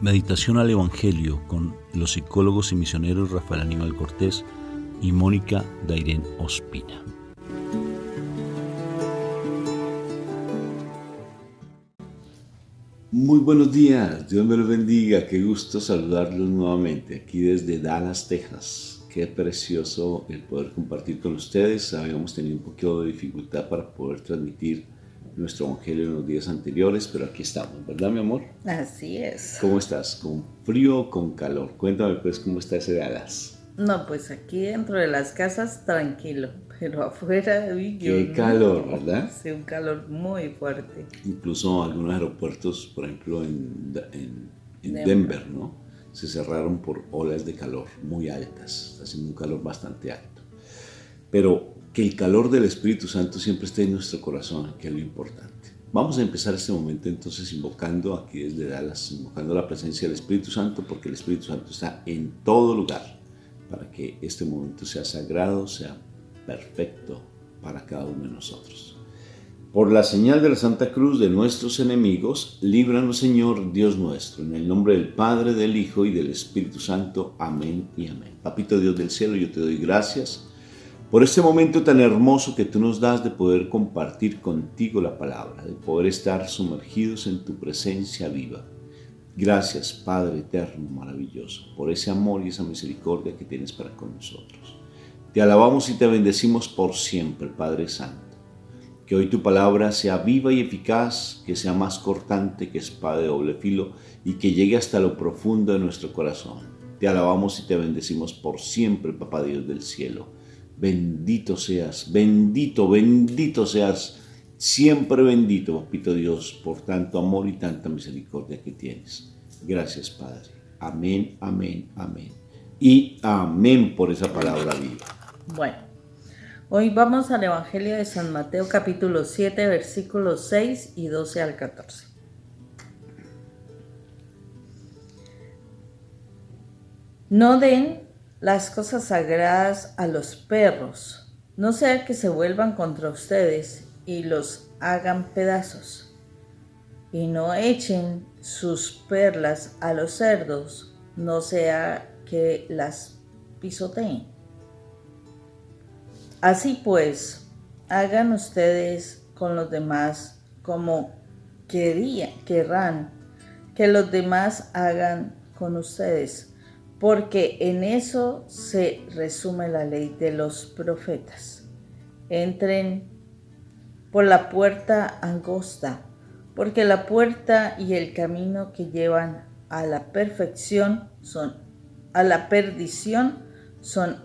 Meditación al Evangelio con los psicólogos y misioneros Rafael Aníbal Cortés y Mónica Dairén Ospina. Muy buenos días, Dios me los bendiga, qué gusto saludarlos nuevamente aquí desde Dallas, Texas. Qué precioso el poder compartir con ustedes. Habíamos tenido un poquito de dificultad para poder transmitir nuestro evangelio en los días anteriores, pero aquí estamos, ¿verdad, mi amor? Así es. ¿Cómo estás? ¿Con frío o con calor? Cuéntame pues cómo está ese Dallas. No, pues aquí dentro de las casas tranquilo, pero afuera, Qué calor, ¿verdad? Sí, un calor muy fuerte. Incluso algunos aeropuertos, por ejemplo en Denver, ¿no? Se cerraron por olas de calor muy altas, está haciendo un calor bastante alto. Pero que el calor del Espíritu Santo siempre esté en nuestro corazón, que es lo importante. Vamos a empezar este momento entonces invocando aquí desde Dallas, invocando la presencia del Espíritu Santo, porque el Espíritu Santo está en todo lugar, para que este momento sea sagrado, sea perfecto para cada uno de nosotros. Por la señal de la Santa Cruz de nuestros enemigos, líbranos, Señor, Dios nuestro, en el nombre del Padre, del Hijo y del Espíritu Santo. Amén y amén. Papito Dios del cielo, yo te doy gracias por este momento tan hermoso que tú nos das de poder compartir contigo la palabra, de poder estar sumergidos en tu presencia viva. Gracias, Padre eterno, maravilloso, por ese amor y esa misericordia que tienes para con nosotros. Te alabamos y te bendecimos por siempre, Padre Santo. Que hoy tu palabra sea viva y eficaz, que sea más cortante que espada de doble filo y que llegue hasta lo profundo de nuestro corazón. Te alabamos y te bendecimos por siempre, Papá Dios del cielo. Bendito seas, bendito seas, siempre bendito, Papito Dios, por tanto amor y tanta misericordia que tienes. Gracias, Padre. Amén, amén, amén. Y amén por esa palabra viva. Bueno, hoy vamos al Evangelio de San Mateo capítulo 7, versículos 6 y 12 al 14. No den las cosas sagradas a los perros, no sea que se vuelvan contra ustedes y los hagan pedazos. Y no echen sus perlas a los cerdos, no sea que las pisoteen. Así pues, hagan ustedes con los demás como querrán que los demás hagan con ustedes, porque en eso se resume la ley de los profetas. Entren por la puerta angosta, porque la puerta y el camino que llevan a la perdición son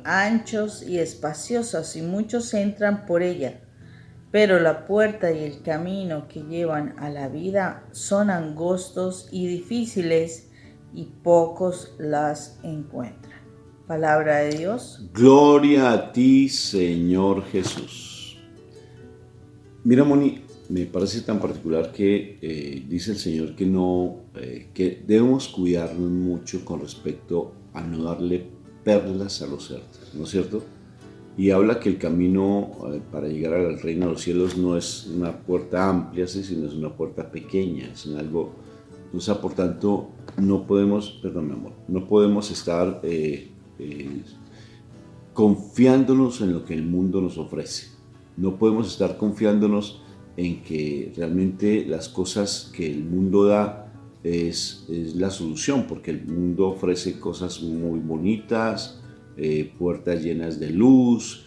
anchos y espaciosos, y muchos entran por ella. Pero la puerta y el camino que llevan a la vida son angostos y difíciles, y pocos las encuentran. Palabra de Dios. Gloria a ti, Señor Jesús. Mira, Moni, me parece tan particular que dice el Señor que debemos cuidarnos mucho con respecto a no darle perlas a los cerdos, ¿no es cierto? Y habla que el camino para llegar al reino de los cielos no es una puerta amplia, sino es una puerta pequeña, es algo. O sea, por tanto, no podemos estar confiándonos en lo que el mundo nos ofrece. No podemos estar confiándonos en que realmente las cosas que el mundo da es la solución, porque el mundo ofrece cosas muy bonitas, puertas llenas de luz,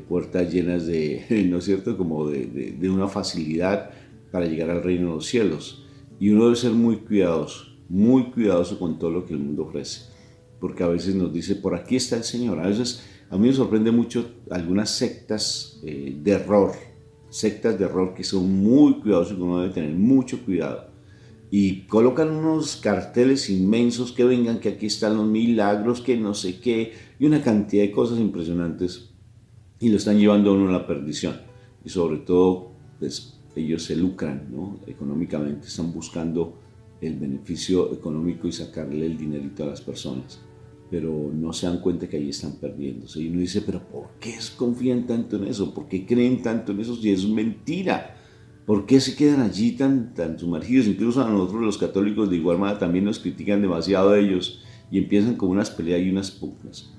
puertas llenas de, ¿no es cierto?, como de una facilidad para llegar al reino de los cielos. Y uno debe ser muy cuidadoso con todo lo que el mundo ofrece, porque a veces nos dice, por aquí está el Señor. A veces a mí me sorprende mucho algunas sectas de error que son muy cuidadosas, que uno debe tener mucho cuidado. Y colocan unos carteles inmensos que vengan, que aquí están los milagros, que no sé qué, y una cantidad de cosas impresionantes, y lo están llevando a uno a la perdición. Y sobre todo, pues, ellos se lucran, ¿no? Económicamente, están buscando el beneficio económico y sacarle el dinerito a las personas, pero no se dan cuenta que ahí están perdiéndose. Y uno dice, pero ¿por qué confían tanto en eso? ¿Por qué creen tanto en eso si es mentira? ¿Por qué se quedan allí tan sumergidos? Incluso a nosotros los católicos de igual manera también nos critican demasiado a ellos y empiezan con unas peleas y unas pugnas.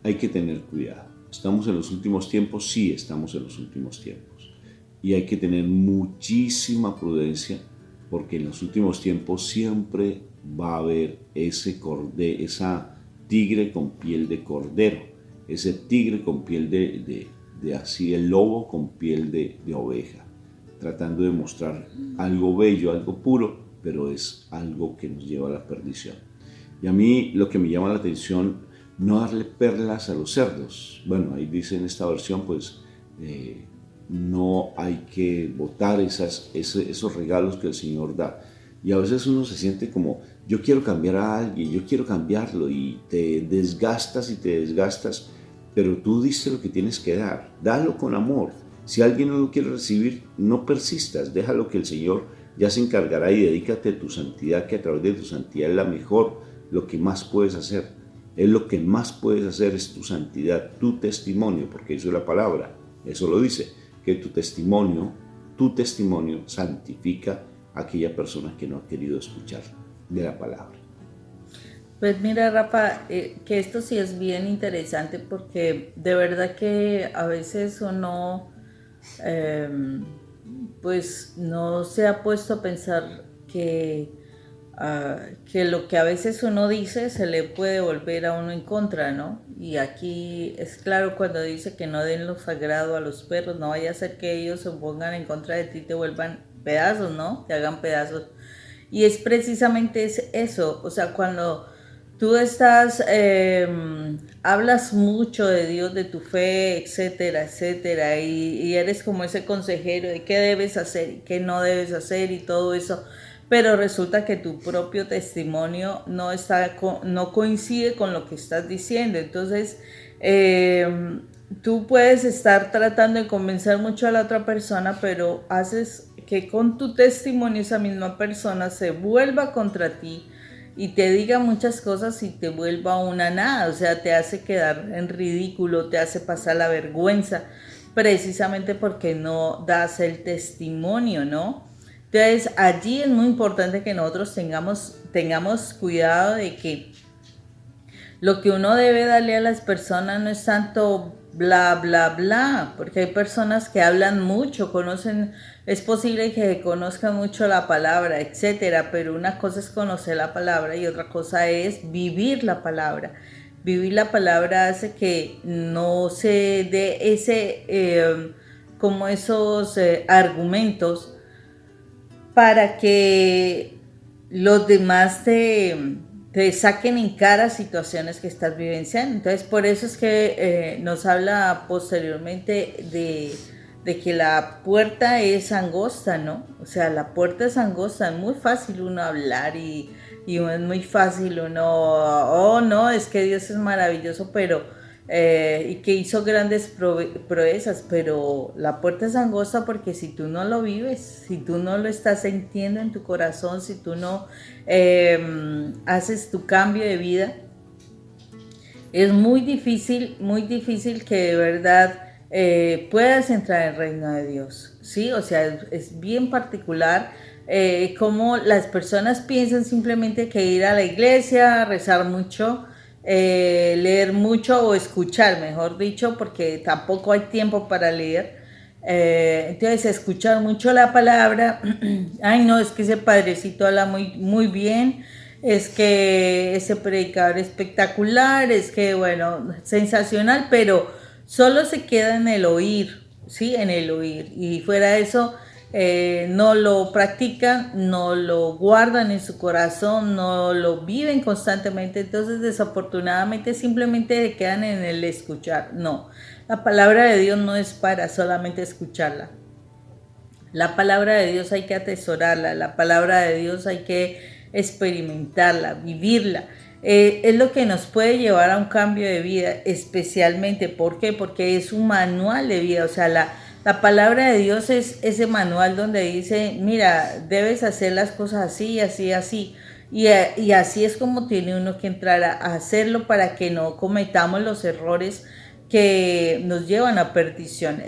Hay que tener cuidado. ¿Estamos en los últimos tiempos? Sí, estamos en los últimos tiempos. Y hay que tener muchísima prudencia porque en los últimos tiempos siempre va a haber esa tigre con piel de cordero, ese tigre con piel de así el lobo con piel de oveja, tratando de mostrar algo bello, algo puro, pero es algo que nos lleva a la perdición. Y a mí lo que me llama la atención, no darle perlas a los cerdos. Bueno, ahí dice en esta versión, pues no hay que botar esos regalos que el Señor da. Y a veces uno se siente como, yo quiero cambiar a alguien, yo quiero cambiarlo, y te desgastas, pero tú diste lo que tienes que dar, dalo con amor. Si alguien no lo quiere recibir, no persistas, déjalo que el Señor ya se encargará y dedícate a tu santidad, que a través de tu santidad es lo que más puedes hacer. Es lo que más puedes hacer, es tu santidad, tu testimonio, porque eso es la palabra, eso lo dice, que tu testimonio santifica a aquella persona que no ha querido escuchar de la palabra. Pues mira, Rafa, que esto sí es bien interesante porque de verdad que a veces uno pues no se ha puesto a pensar que lo que a veces uno dice se le puede volver a uno en contra, ¿no? Y aquí es claro cuando dice que no den lo sagrado a los perros, no vaya a ser que ellos se pongan en contra de ti y te vuelvan pedazos, ¿no? Te hagan pedazos. Y es precisamente eso, o sea, cuando tú hablas mucho de Dios, de tu fe, etcétera, etcétera, y eres como ese consejero de qué debes hacer y qué no debes hacer y todo eso, pero resulta que tu propio testimonio no coincide con lo que estás diciendo. Entonces, tú puedes estar tratando de convencer mucho a la otra persona, pero haces que con tu testimonio esa misma persona se vuelva contra ti y te diga muchas cosas y te vuelva una nada, o sea, te hace quedar en ridículo, te hace pasar la vergüenza, precisamente porque no das el testimonio, ¿no? Entonces, allí es muy importante que nosotros tengamos cuidado de que lo que uno debe darle a las personas no es tanto bla, bla, bla, porque hay personas que hablan mucho, es posible que conozcan mucho la palabra, etcétera, pero una cosa es conocer la palabra y otra cosa es vivir la palabra. Vivir la palabra hace que no se dé como esos argumentos para que los demás te saquen en cara situaciones que estás vivenciando. Entonces, por eso es que nos habla posteriormente de que la puerta es angosta, ¿no? O sea, la puerta es angosta, es muy fácil uno hablar y es muy fácil uno, oh, no, es que Dios es maravilloso, pero y que hizo grandes proezas, pero la puerta es angosta porque si tú no lo vives, si tú no lo estás sintiendo en tu corazón, si tú no haces tu cambio de vida, es muy difícil que de verdad puedas entrar en el reino de Dios, ¿sí? O sea, es bien particular cómo las personas piensan simplemente que ir a la iglesia, rezar mucho, leer mucho o escuchar, mejor dicho, porque tampoco hay tiempo para leer. Entonces, escuchar mucho la palabra. Ay, no, es que ese padrecito habla muy, muy bien. Es que ese predicador espectacular, es que, bueno, sensacional, pero solo se queda en el oír, ¿sí? En el oír. Y fuera de eso, no lo practican, no lo guardan en su corazón, no lo viven constantemente. Entonces, desafortunadamente, simplemente se quedan en el escuchar. No, la palabra de Dios no es para solamente escucharla. La palabra de Dios hay que atesorarla, la palabra de Dios hay que experimentarla, vivirla. Es lo que nos puede llevar a un cambio de vida, especialmente, ¿por qué? Porque es un manual de vida, o sea, la palabra de Dios es ese manual donde dice, mira, debes hacer las cosas así, así, así. Y así es como tiene uno que entrar a hacerlo para que no cometamos los errores que nos llevan a perdición.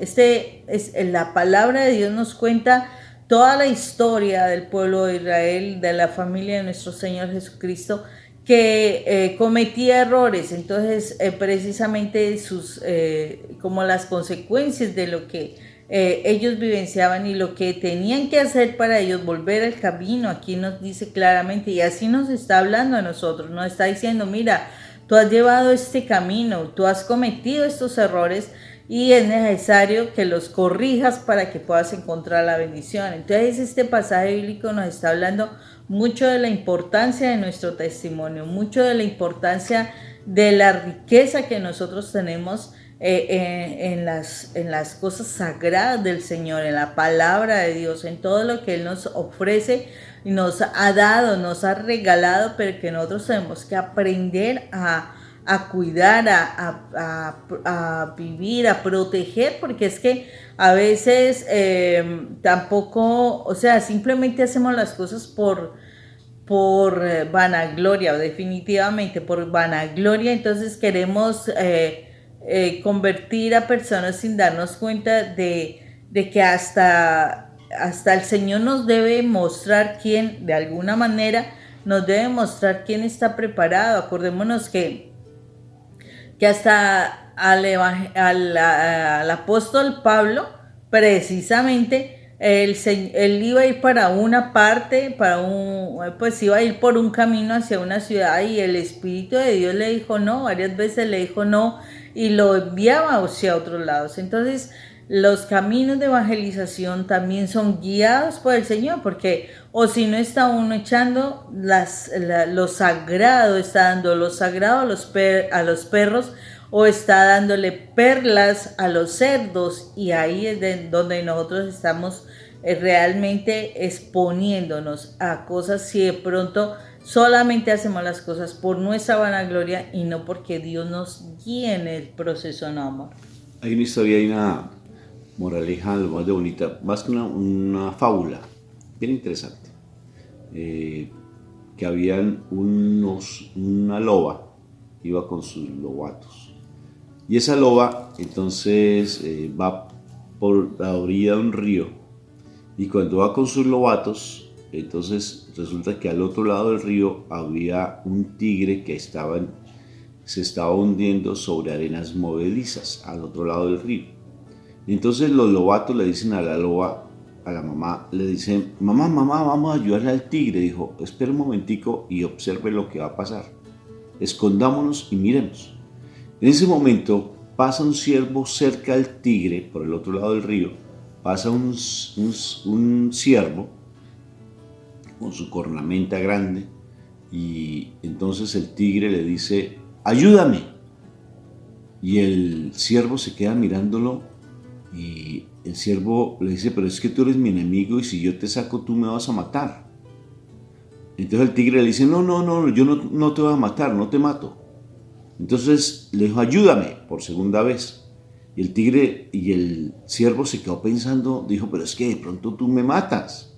La palabra de Dios nos cuenta toda la historia del pueblo de Israel, de la familia de nuestro Señor Jesucristo, que cometía errores. Entonces, precisamente como las consecuencias de lo que ellos vivenciaban y lo que tenían que hacer para ellos volver al camino, aquí nos dice claramente, y así nos está hablando a nosotros, nos está diciendo, mira, tú has llevado este camino, tú has cometido estos errores y es necesario que los corrijas para que puedas encontrar la bendición. Entonces este pasaje bíblico nos está hablando mucho de la importancia de nuestro testimonio, mucho de la importancia de la riqueza que nosotros tenemos en las cosas sagradas del Señor, en la palabra de Dios, en todo lo que Él nos ofrece y nos ha dado, nos ha regalado, pero que nosotros tenemos que aprender a cuidar, a vivir, a proteger, porque es que a veces tampoco, o sea, simplemente hacemos las cosas por vanagloria, definitivamente por vanagloria. Entonces queremos convertir a personas sin darnos cuenta de que hasta el Señor nos debe mostrar quién, de alguna manera, nos debe mostrar quién está preparado. Acordémonos que hasta al apóstol Pablo, precisamente, él iba a ir para una parte, pues iba a ir por un camino hacia una ciudad y el Espíritu de Dios le dijo no, varias veces le dijo no y lo enviaba hacia otros lados. Entonces, los caminos de evangelización también son guiados por el Señor, porque o si no está uno echando lo sagrado, está dando lo sagrado a los perros, o está dándole perlas a los cerdos, y ahí es donde nosotros estamos realmente exponiéndonos a cosas si de pronto solamente hacemos las cosas por nuestra vanagloria y no porque Dios nos guíe en el proceso de amor. Hay una historia, hay una moraleja, lo más de bonita, más que una fábula, bien interesante, que habían una loba, iba con sus lobatos, y esa loba entonces va por la orilla de un río, y cuando va con sus lobatos, entonces resulta que al otro lado del río había un tigre que se estaba hundiendo sobre arenas movedizas al otro lado del río. Entonces los lobatos le dicen a la loba, a la mamá, le dicen, mamá, vamos a ayudarle al tigre. Dijo, espera un momentico y observe lo que va a pasar. Escondámonos y miremos. En ese momento pasa un ciervo cerca al tigre, por el otro lado del río, pasa un ciervo con su cornamenta grande y entonces el tigre le dice, ayúdame. Y el ciervo se queda mirándolo y el ciervo le dice, pero es que tú eres mi enemigo y si yo te saco tú me vas a matar. Entonces el tigre le dice, no, yo no te voy a matar, no te mato. Entonces le dijo, ayúdame por segunda vez. Y el tigre y el ciervo se quedó pensando, dijo, pero es que de pronto tú me matas.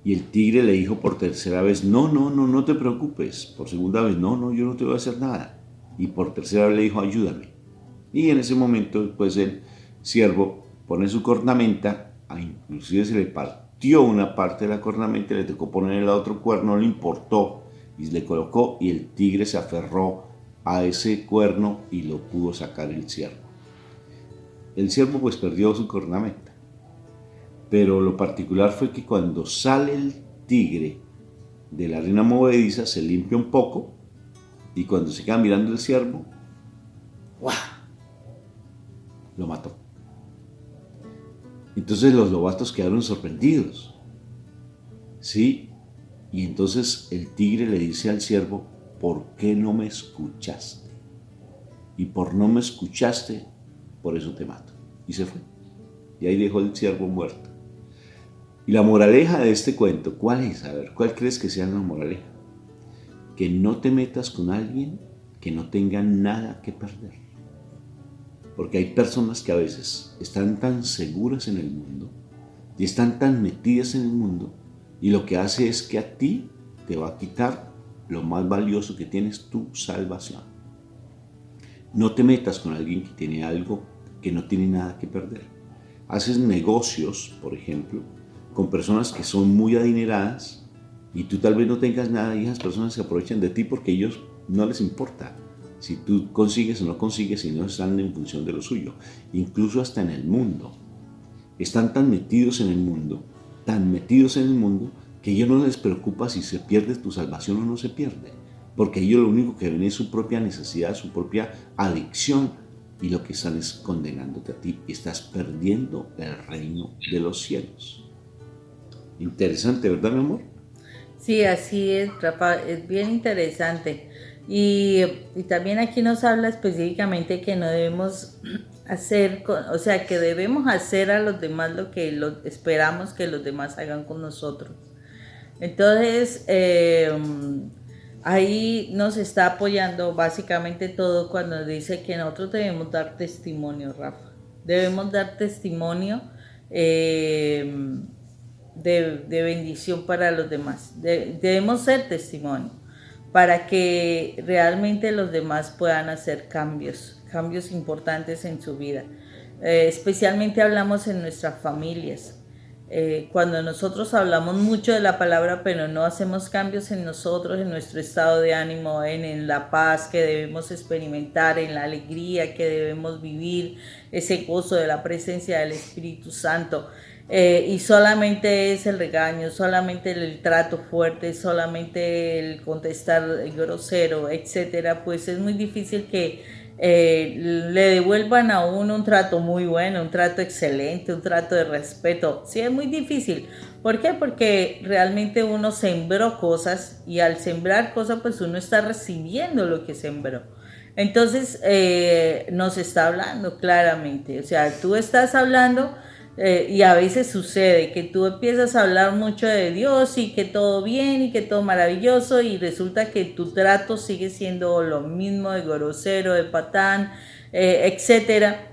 Y el tigre le dijo por tercera vez, no te preocupes. Por segunda vez, no, yo no te voy a hacer nada. Y por tercera vez le dijo, ayúdame. Y en ese momento, pues el ciervo pone su cornamenta, inclusive se le partió una parte de la cornamenta, le tocó poner el otro cuerno, no le importó, y le colocó, y el tigre se aferró a ese cuerno y lo pudo sacar el ciervo. El ciervo pues perdió su cornamenta, pero lo particular fue que cuando sale el tigre de la arena movediza se limpia un poco y cuando se queda mirando el ciervo, ¡guau!, lo mató. Entonces los lobatos quedaron sorprendidos, ¿sí? Y entonces el tigre le dice al ciervo, ¿por qué no me escuchaste? Y por no me escuchaste, por eso te mato. Y se fue. Y ahí dejó el ciervo muerto. Y la moraleja de este cuento, ¿cuál es? A ver, ¿cuál crees que sea la moraleja? Que no te metas con alguien que no tenga nada que perder. Porque hay personas que a veces están tan seguras en el mundo y están tan metidas en el mundo y lo que hace es que a ti te va a quitar lo más valioso que tienes, tu salvación. No te metas con alguien que tiene algo que no tiene nada que perder. Haces negocios, por ejemplo, con personas que son muy adineradas y tú tal vez no tengas nada y esas personas se aprovechan de ti porque a ellos no les importa si tú consigues o no consigues, si no están en función de lo suyo. Incluso hasta en el mundo. Están tan metidos en el mundo, que a ellos no les preocupa si se pierde tu salvación o no se pierde. Porque ellos lo único que ven es su propia necesidad, su propia adicción, y lo que están es condenándote a ti. Y estás perdiendo el reino de los cielos. Interesante, ¿verdad, mi amor? Sí, así es, Rafa, es bien interesante. Y también aquí nos habla específicamente que no debemos hacer, o sea, que debemos hacer a los demás lo que esperamos que los demás hagan con nosotros. Entonces, ahí nos está apoyando básicamente todo cuando dice que nosotros debemos dar testimonio, Rafa. Debemos dar testimonio de bendición para los demás. Debemos ser testimonio para que realmente los demás puedan hacer cambios importantes en su vida. Especialmente hablamos en nuestras familias. Cuando nosotros hablamos mucho de la palabra, pero no hacemos cambios en nosotros, en nuestro estado de ánimo, en la paz que debemos experimentar, en la alegría que debemos vivir, ese gozo de la presencia del Espíritu Santo. Y solamente es el regaño, solamente el trato fuerte, solamente el contestar grosero, etcétera, pues es muy difícil que le devuelvan a uno un trato muy bueno, un trato excelente, un trato de respeto. Sí, es muy difícil. ¿Por qué? Porque realmente uno sembró cosas y al sembrar cosas, pues uno está recibiendo lo que sembró. Entonces, nos está hablando claramente. O sea, tú estás hablando. Y a veces sucede que tú empiezas a hablar mucho de Dios y que todo bien y que todo maravilloso y resulta que tu trato sigue siendo lo mismo de grosero, de patán, etcétera.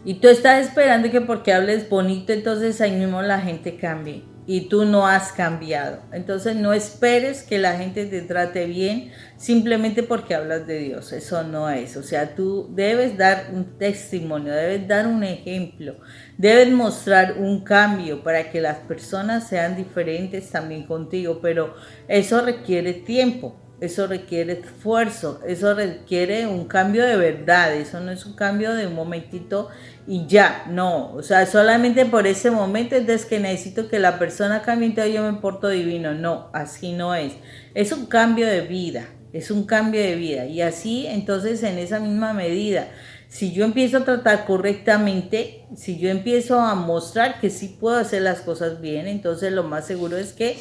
Y tú estás esperando que porque hables bonito, entonces ahí mismo la gente cambie. Y tú no has cambiado. Entonces no esperes que la gente te trate bien simplemente porque hablas de Dios. Eso no es. O sea, tú debes dar un testimonio, debes dar un ejemplo, debes mostrar un cambio para que las personas sean diferentes también contigo. Pero eso requiere tiempo. Eso requiere esfuerzo, eso requiere un cambio de verdad, eso no es un cambio de un momentito y ya, no, o sea, solamente por ese momento es que necesito que la persona cambie, entonces yo me porto divino, no, así no es un cambio de vida, es un cambio de vida y así entonces en esa misma medida, si yo empiezo a tratar correctamente, si yo empiezo a mostrar que sí puedo hacer las cosas bien, entonces lo más seguro es que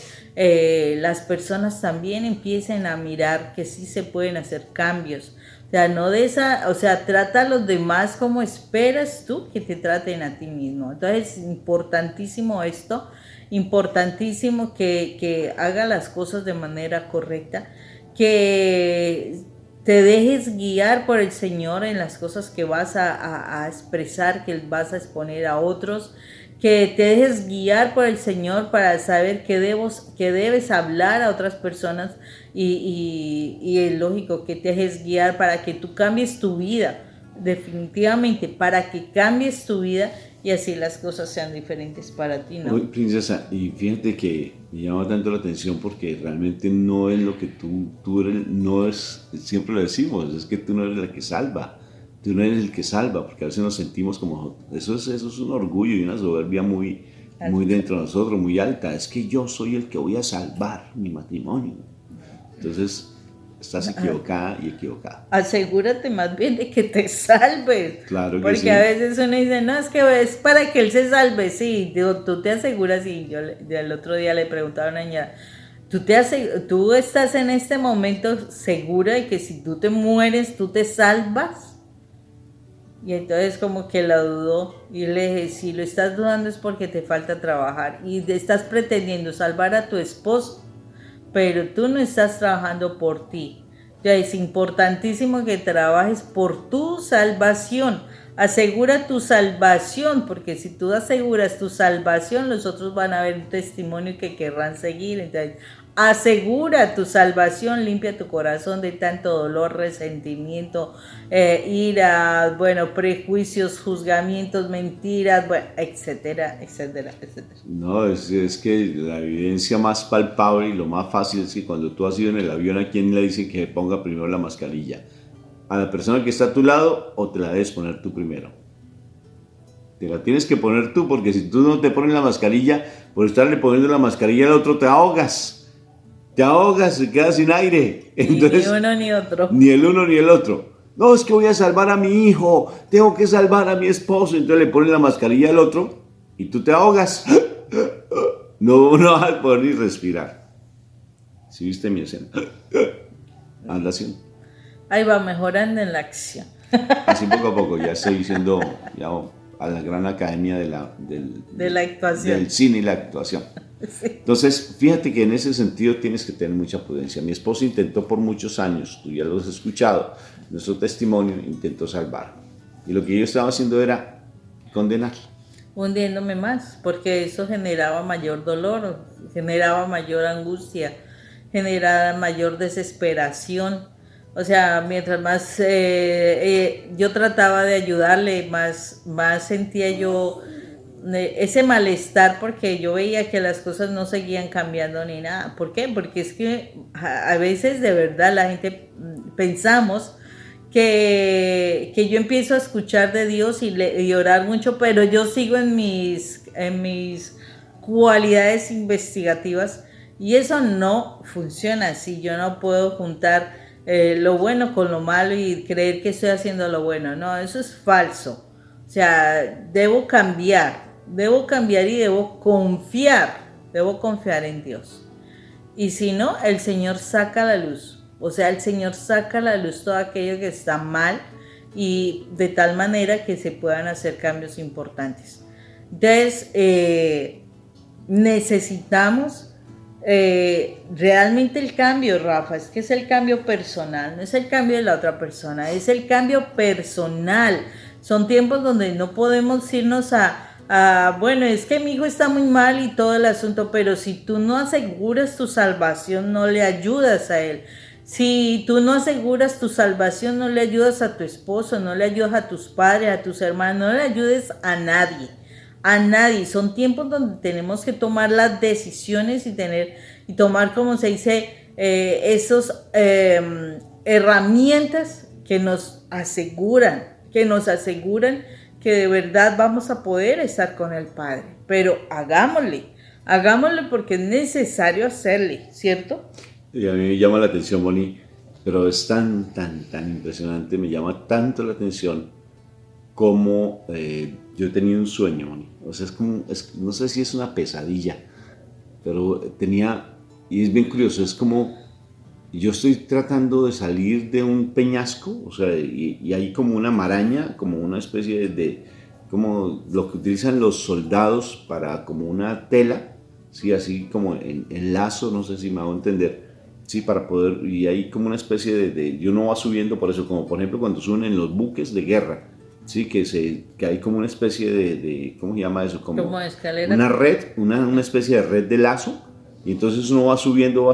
las personas también empiecen a mirar que sí se pueden hacer cambios. O sea, no de esa, o sea, trata a los demás como esperas tú que te traten a ti mismo. Entonces es importantísimo esto, importantísimo que haga las cosas de manera correcta, que te dejes guiar por el Señor en las cosas que vas a expresar, que vas a exponer a otros, que te dejes guiar por el Señor para saber que debes hablar a otras personas y es lógico que te dejes guiar para que tú cambies tu vida, definitivamente, para que cambies tu vida y así las cosas sean diferentes para ti, ¿no? Uy, princesa, y fíjate que me llama tanto la atención porque realmente no es lo que tú eres, no es, siempre lo decimos, es que tú no eres la que salva, tú no eres el que salva, porque a veces nos sentimos como, eso es un orgullo y una soberbia muy dentro de nosotros, muy alta, es que yo soy el que voy a salvar mi matrimonio. Entonces, estás equivocada y equivocada. Asegúrate más bien de que te salves. Claro que porque sí. a veces uno dice, no, es que es para que él se salve. Sí, tú te aseguras. Y yo el otro día le preguntaba a una niña, ¿tú estás en este momento segura de que si tú te mueres, tú te salvas? Y entonces como que la dudó y le dije, si lo estás dudando es porque te falta trabajar y estás pretendiendo salvar a tu esposo, pero tú no estás trabajando por ti. Ya es importantísimo que trabajes por tu salvación. Asegura tu salvación, porque si tú aseguras tu salvación, los otros van a ver un testimonio que querrán seguir. Entonces, asegura tu salvación, limpia tu corazón de tanto dolor, resentimiento, ira, bueno, prejuicios, juzgamientos, mentiras, bueno, etcétera, etcétera, etcétera. No, es que la evidencia más palpable y lo más fácil es que cuando tú has ido en el avión, ¿a quién le dicen que ponga primero la mascarilla? ¿A la persona que está a tu lado o te la debes poner tú primero? Te la tienes que poner tú, porque si tú no te pones la mascarilla, por estarle poniendo la mascarilla al otro, te ahogas. Te ahogas, te quedas sin aire. Entonces, ni uno ni otro. Ni el uno ni el otro. No, es que voy a salvar a mi hijo, tengo que salvar a mi esposo. Entonces le pones la mascarilla al otro y tú te ahogas. No vas a poder ni respirar. ¿Sí viste mi escena? Anda así. Ahí va mejorando en la acción. Así poco a poco, ya estoy diciendo ya a la gran academia de la actuación. Del cine y la actuación. Sí. Entonces, fíjate que en ese sentido tienes que tener mucha prudencia. Mi esposo intentó por muchos años, tú ya lo has escuchado, nuestro testimonio, intentó salvar. Y lo que yo estaba haciendo era condenar. Hundiéndome más, porque eso generaba mayor dolor, generaba mayor angustia, generaba mayor desesperación. O sea, mientras más yo trataba de ayudarle, más sentía yo ese malestar, porque yo veía que las cosas no seguían cambiando ni nada. ¿Por qué? Porque es que a veces de verdad la gente pensamos que yo empiezo a escuchar de Dios y orar mucho, pero yo sigo en mis cualidades investigativas y eso no funciona así. Yo no puedo juntar lo bueno con lo malo y creer que estoy haciendo lo bueno. No, eso es falso. O sea, debo cambiar y debo confiar en Dios. Y si no, el Señor saca la luz. O sea, el Señor saca a la luz todo aquello que está mal y de tal manera que se puedan hacer cambios importantes. Entonces, necesitamos realmente el cambio, Rafa. Es que es el cambio personal, no es el cambio de la otra persona, es el cambio personal. Son tiempos donde no podemos irnos bueno, es que mi hijo está muy mal y todo el asunto, pero si tú no aseguras tu salvación, no le ayudas a él. Si tú no aseguras tu salvación, no le ayudas a tu esposo, no le ayudas a tus padres, a tus hermanos, no le ayudes a nadie. A nadie. Son tiempos donde tenemos que tomar las decisiones y tomar, como se dice, esos herramientas que nos aseguran que de verdad vamos a poder estar con el Padre. Pero hagámosle porque es necesario hacerle, ¿cierto? Y a mí me llama la atención, Moni, pero es tan impresionante, me llama tanto la atención como yo tenía un sueño, Moni. O sea, no sé si es una pesadilla, pero y es bien curioso, es como yo estoy tratando de salir de un peñasco, o sea, y hay como una maraña, como una especie como lo que utilizan los soldados para como una tela, ¿sí? Así como en lazo, no sé si me hago entender, sí, para poder, y hay como una especie y uno va subiendo por eso, como por ejemplo cuando suben en los buques de guerra, sí, que hay como una especie de ¿cómo se llama eso? Como escalera. Una red, una especie de red de lazo. Y entonces uno va subiendo,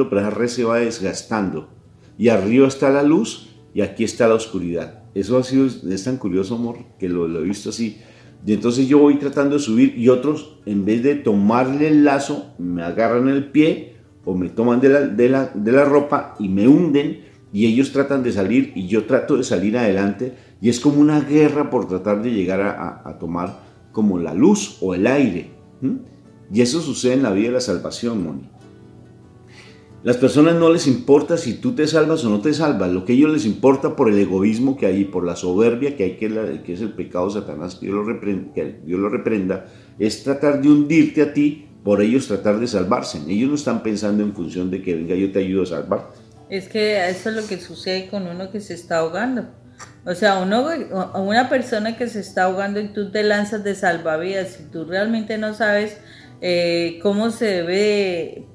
pero esa red se va desgastando. Y arriba está la luz y aquí está la oscuridad. Eso es tan curioso, amor, que lo he visto así. Y entonces yo voy tratando de subir y otros, en vez de tomarle el lazo, me agarran el pie o me toman de la ropa y me hunden. Y ellos tratan de salir y yo trato de salir adelante. Y es como una guerra por tratar de llegar a tomar como la luz o el aire. Y eso sucede en la vida de la salvación, Moni. Las personas no les importa si tú te salvas o no te salvas. Lo que a ellos les importa por el egoísmo que hay, por la soberbia que hay, que es el pecado de Satanás, que Dios lo reprenda, es tratar de hundirte a ti, por ellos tratar de salvarse. Ellos no están pensando en función de que venga yo te ayudo a salvar. Es que eso es lo que sucede con uno que se está ahogando. O sea, una persona que se está ahogando y tú te lanzas de salvavidas y tú realmente no sabes cómo se debe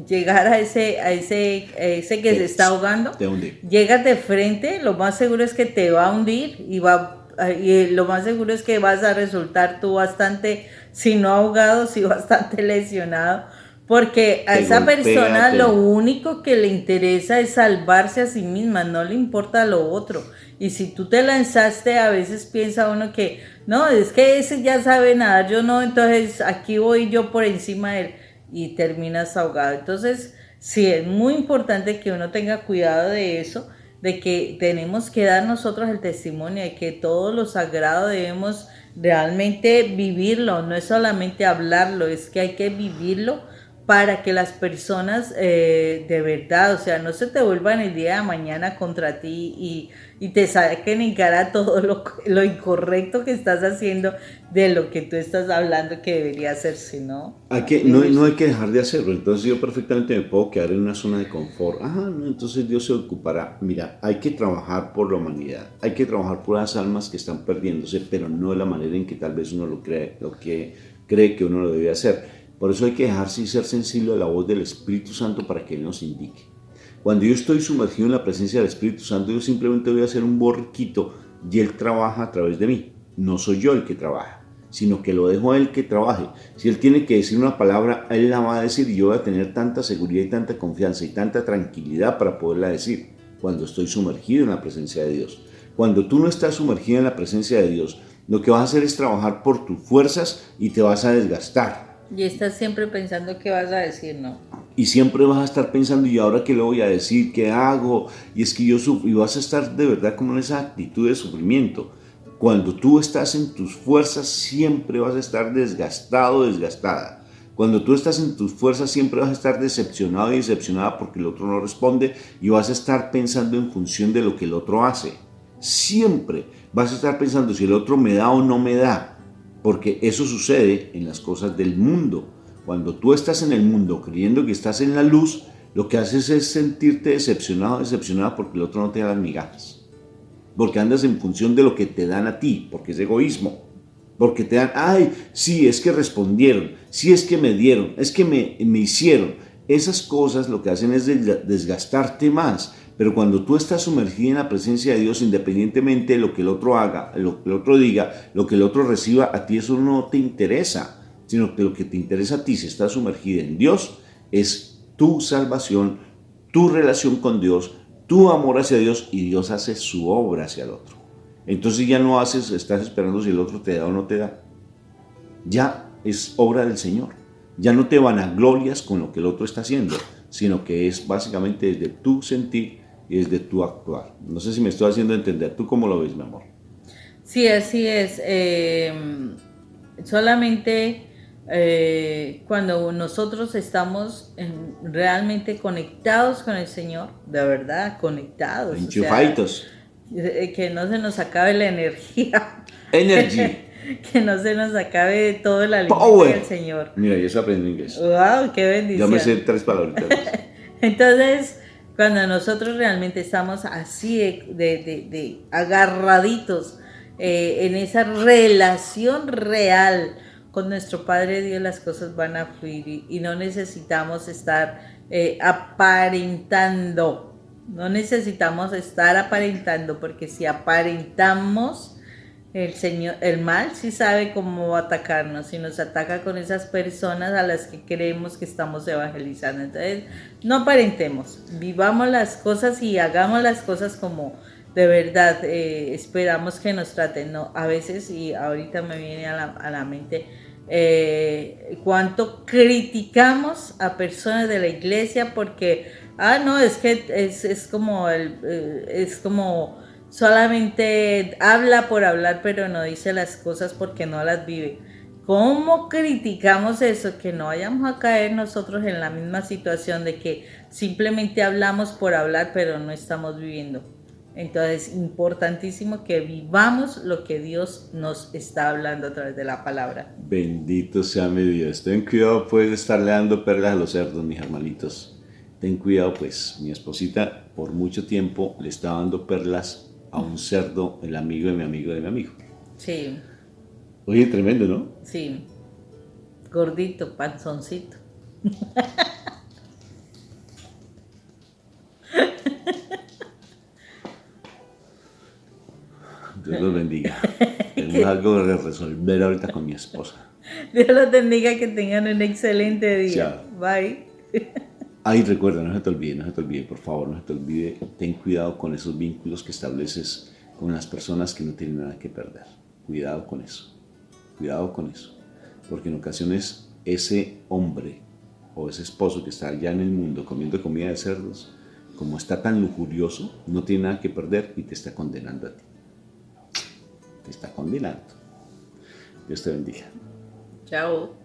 llegar a ese que se está ahogando, llegas de frente, lo más seguro es que te va a hundir y va y lo más seguro es que vas a resultar tú bastante, si no ahogado, sí bastante lesionado, porque a Te esa persona golpea, lo único que le interesa es salvarse a sí misma, no le importa lo otro. Y si tú te lanzaste, a veces piensa uno que, no, es que ese ya sabe nadar, yo no, entonces aquí voy yo por encima de él y terminas ahogado. Entonces, sí, es muy importante que uno tenga cuidado de eso, de que tenemos que dar nosotros el testimonio, de que todo lo sagrado debemos realmente vivirlo, no es solamente hablarlo, es que hay que vivirlo para que las personas de verdad, o sea, no se te vuelvan el día de mañana contra ti y te saquen en cara todo lo incorrecto que estás haciendo de lo que tú estás hablando que debería hacerse, ¿no? no hay que dejar de hacerlo. Entonces yo perfectamente me puedo quedar en una zona de confort. No, entonces Dios se ocupará. Mira, hay que trabajar por la humanidad. Hay que trabajar por las almas que están perdiéndose, pero no de la manera en que tal vez uno lo que cree que uno lo debe hacer. Por eso hay que dejarse y ser sensible a la voz del Espíritu Santo para que Él nos indique. Cuando yo estoy sumergido en la presencia del Espíritu Santo, yo simplemente voy a hacer un borriquito y Él trabaja a través de mí. No soy yo el que trabaja, sino que lo dejo a Él que trabaje. Si Él tiene que decir una palabra, Él la va a decir y yo voy a tener tanta seguridad y tanta confianza y tanta tranquilidad para poderla decir cuando estoy sumergido en la presencia de Dios. Cuando tú no estás sumergido en la presencia de Dios, lo que vas a hacer es trabajar por tus fuerzas y te vas a desgastar. Y estás siempre pensando qué vas a decir, ¿no? Y siempre vas a estar pensando, ¿y ahora qué le voy a decir? ¿Qué hago? Y es que yo sufro. Y vas a estar de verdad como en esa actitud de sufrimiento. Cuando tú estás en tus fuerzas, siempre vas a estar desgastado, desgastada. Cuando tú estás en tus fuerzas, siempre vas a estar decepcionado y decepcionada porque el otro no responde y vas a estar pensando en función de lo que el otro hace. Siempre vas a estar pensando si el otro me da o no me da. Porque eso sucede en las cosas del mundo. Cuando tú estás en el mundo creyendo que estás en la luz, lo que haces es sentirte decepcionado, decepcionada porque el otro no te da las migajas. Porque andas en función de lo que te dan a ti, porque es egoísmo. Porque te dan, ay, sí, es que respondieron, sí, es que me dieron, es que me hicieron. Esas cosas lo que hacen es desgastarte más. Pero cuando tú estás sumergido en la presencia de Dios, independientemente de lo que el otro haga, lo que el otro diga, lo que el otro reciba, a ti eso no te interesa, sino que lo que te interesa a ti, si estás sumergido en Dios, es tu salvación, tu relación con Dios, tu amor hacia Dios, y Dios hace su obra hacia el otro. Entonces ya no estás esperando si el otro te da o no te da. Ya es obra del Señor. Ya no te vanaglorias con lo que el otro está haciendo, sino que es básicamente desde tu sentir y desde tu actuar. No sé si me estoy haciendo entender. ¿Tú cómo lo ves, mi amor? Sí, así es. Solamente cuando nosotros estamos realmente conectados con el Señor, de verdad, conectados. Enchufaditos. O sea, que no se nos acabe la energía. Energy. Que no se nos acabe todo el alimento Power. del Señor. Mira, yo estoy aprendiendo inglés. ¡Wow! ¡Qué bendición! Yo me sé 3 palabritas. Entonces, cuando nosotros realmente estamos así de agarraditos en esa relación real con nuestro Padre Dios, las cosas van a fluir y no necesitamos estar aparentando. No necesitamos estar aparentando, porque si aparentamos, el Señor, el mal sí sabe cómo atacarnos y nos ataca con esas personas a las que creemos que estamos evangelizando. Entonces, no aparentemos, vivamos las cosas y hagamos las cosas como de verdad esperamos que nos traten. No, a veces, y ahorita me viene a la mente, cuánto criticamos a personas de la iglesia porque, no, es que es como es como solamente habla por hablar, pero no dice las cosas porque no las vive. ¿Cómo criticamos eso? Que no vayamos a caer nosotros en la misma situación de que simplemente hablamos por hablar, pero no estamos viviendo. Entonces, importantísimo que vivamos lo que Dios nos está hablando a través de la palabra. Bendito sea mi Dios. Ten cuidado pues de estarle dando perlas a los cerdos, mis hermanitos. Ten cuidado pues, mi esposita por mucho tiempo le estaba dando perlas a un cerdo, el amigo de mi amigo de mi amigo. Sí. Oye, tremendo, ¿no? Sí. Gordito, panzoncito. Entonces los bendiga. Tengo algo de resolver ahorita con mi esposa. Dios los bendiga, que tengan un excelente día. Chao. Bye. Ay, recuerda, no se te olvide, por favor, no se te olvide. Ten cuidado con esos vínculos que estableces con las personas que no tienen nada que perder. Cuidado con eso. Porque en ocasiones ese hombre o ese esposo que está allá en el mundo comiendo comida de cerdos, como está tan lujurioso, no tiene nada que perder y te está condenando a ti. Te está condenando. Dios te bendiga. Chao.